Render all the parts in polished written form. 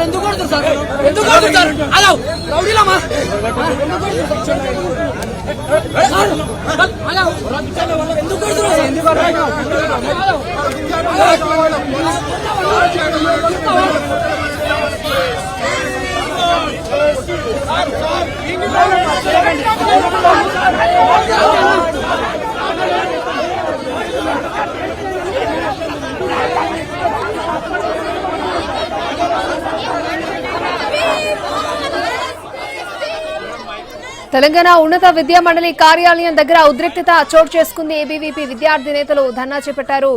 ఎందుకు కొడుతుంది సార్? ఎందుకు కొడుతుంది సార్? అలా రౌడీలమ్మా ఎందుకు తెలంగాణ ఉన్నత విద్యా మండలి కార్యాలయం దగ్గర ఉద్రిక్తత చోటు చేసుకుంది. ఏబీవీపీ విద్యార్థి నేతలు ధర్నా చేపట్టారు.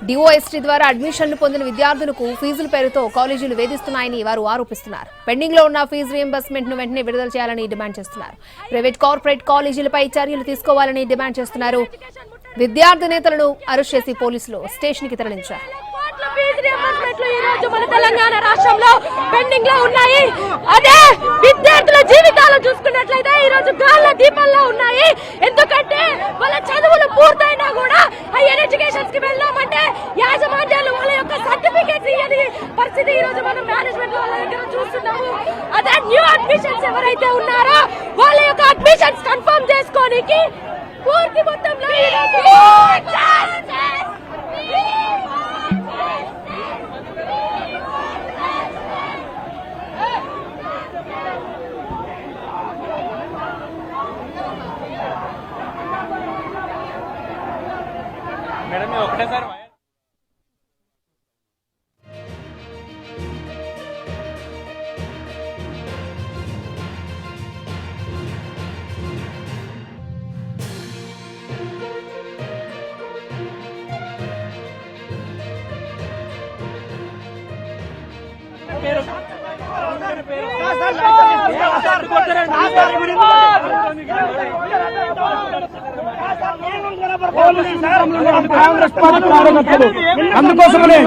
డిఓఎస్టీ ద్వారా అడ్మిషన్లు పొందిన విద్యార్థులకు ఫీజుల పేరుతో కాలేజీలు వేధిస్తున్నాయని వారు ఆరోపిస్తున్నారు. పెండింగ్ లో ఉన్న ఫీజు రియంబర్స్మెంట్ ను వెంటనే విడుదల చేయాలని డిమాండ్ చేస్తున్నారు. ప్రైవేట్ కార్పొరేట్ కాలేజీలపై చర్యలు తీసుకోవాలని డిమాండ్ చేస్తున్నారు. విద్యార్థి నేతలను అరెస్ట్ చేసి పోలీసులు స్టేషన్ కి తరలించారు. మన తెలంగాణ రాష్ట్రంలో పెండింగ్ లో ఉన్నాయి. అదే విద్యార్థుల జీవితాలు చూసుకున్నట్లయితే ఈ రోజు గాల్ల దీపాల్లో ఉన్నాయి. ఎందుకంటే వాళ్ళ చదువులు పూర్తయినా కూడా హైయర్ ఎడ్యుకేషన్స్ కి వెళ్దామంటే యాజమాన్యాలు వాళ్ళ యొక్క సర్టిఫికేట్స్ ఇవ్వని పరిస్థితి ఈ రోజు మనం మేనేజ్మెంట్ వాళ్ళ దగ్గర చూస్తున్నాము. అదే న్యూ అడ్మిషన్స్ ఎవరైతే ఉన్నారో వాళ్ళ యొక్క అడ్మిషన్స్ కన్ఫర్మ్ చేసుకోనికి పూర్తి మొత్తంలో మేడం ఒకటేసారి అందుకోసమనే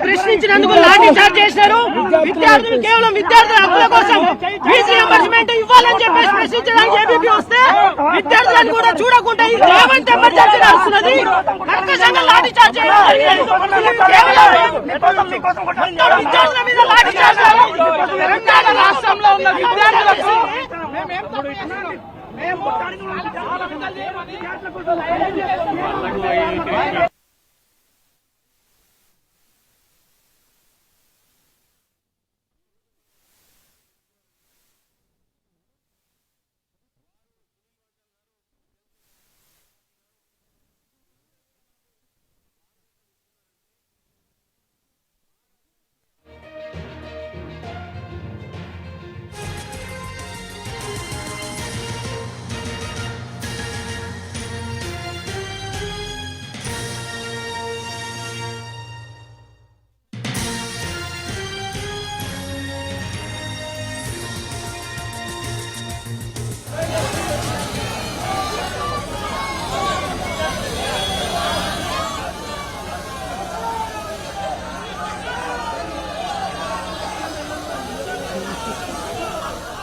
ప్రశ్నించినందుకు లాఠీ చార్జ్ చేశారు. విద్యార్థులు కేవలం విద్యార్థుల హక్కుల కోసం ఫీజు రియంబర్స్మెంట్ ఇవ్వాలని చెప్పేసి ప్రశ్నించడానికి ఏబీపీ వస్తే విద్యార్థులను కూడా చూడకుండా ఈ రేవంత్ ఎమర్జెన్సీ నడుస్తున్నది. కర్కశంగా లాఠీ చార్జ్ విద్యార్థుల మీద లాఠీ చార్జ్ తెలంగాణ రాష్ట్రంలో ఉన్న విద్యార్థులకు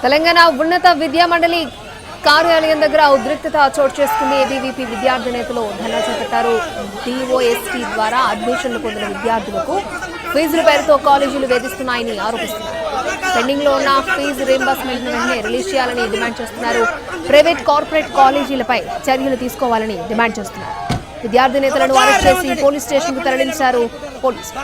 తెలంగాణ ఉన్నత విద్యా మండలి కార్యాలయం దగ్గర ఉద్రిక్తత చోటు చేసుకుంది. ఏబీవీపీ విద్యార్థి నేతలు ధర్నా చేపట్టారు. డిఓఎస్టీ ద్వారా అడ్మిషన్లు పొందిన విద్యార్థులకు ఫీజుల పేరుతో కాలేజీలు వేధిస్తున్నాయని ఆరోపిస్తున్నారు. పెండింగ్ లో ఉన్న ఫీజు రియంబర్స్మెంట్ ను వెంటనే రిలీజ్ చేయాలని డిమాండ్ చేస్తున్నారు. ప్రైవేట్ కార్పొరేట్ కాలేజీలపై చర్యలు తీసుకోవాలని డిమాండ్ చేస్తున్నారు. విద్యార్థి నేతలను అరెస్ట్ చేసి పోలీస్ స్టేషన్ కు తరలించారు పోలీసులు.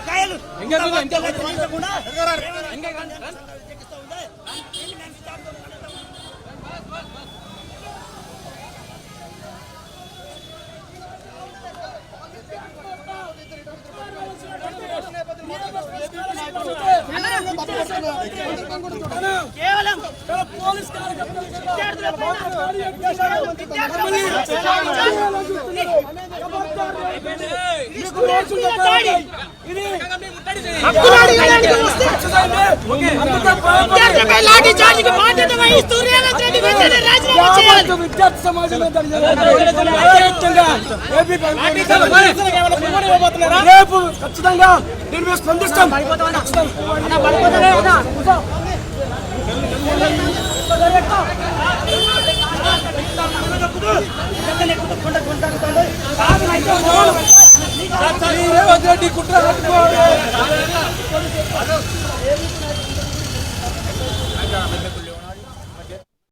కేవలం పోలీస్ లాఠీ చార్జికి బాధ్యత వహిస్తూ రేవంత్ రెడ్డి వెంటనే రాజీనామా చేయాలి. విద్యార్థి సమాజం రేపు ఖచ్చితంగా దీని మీద స్పందిస్తాం. కుట్ర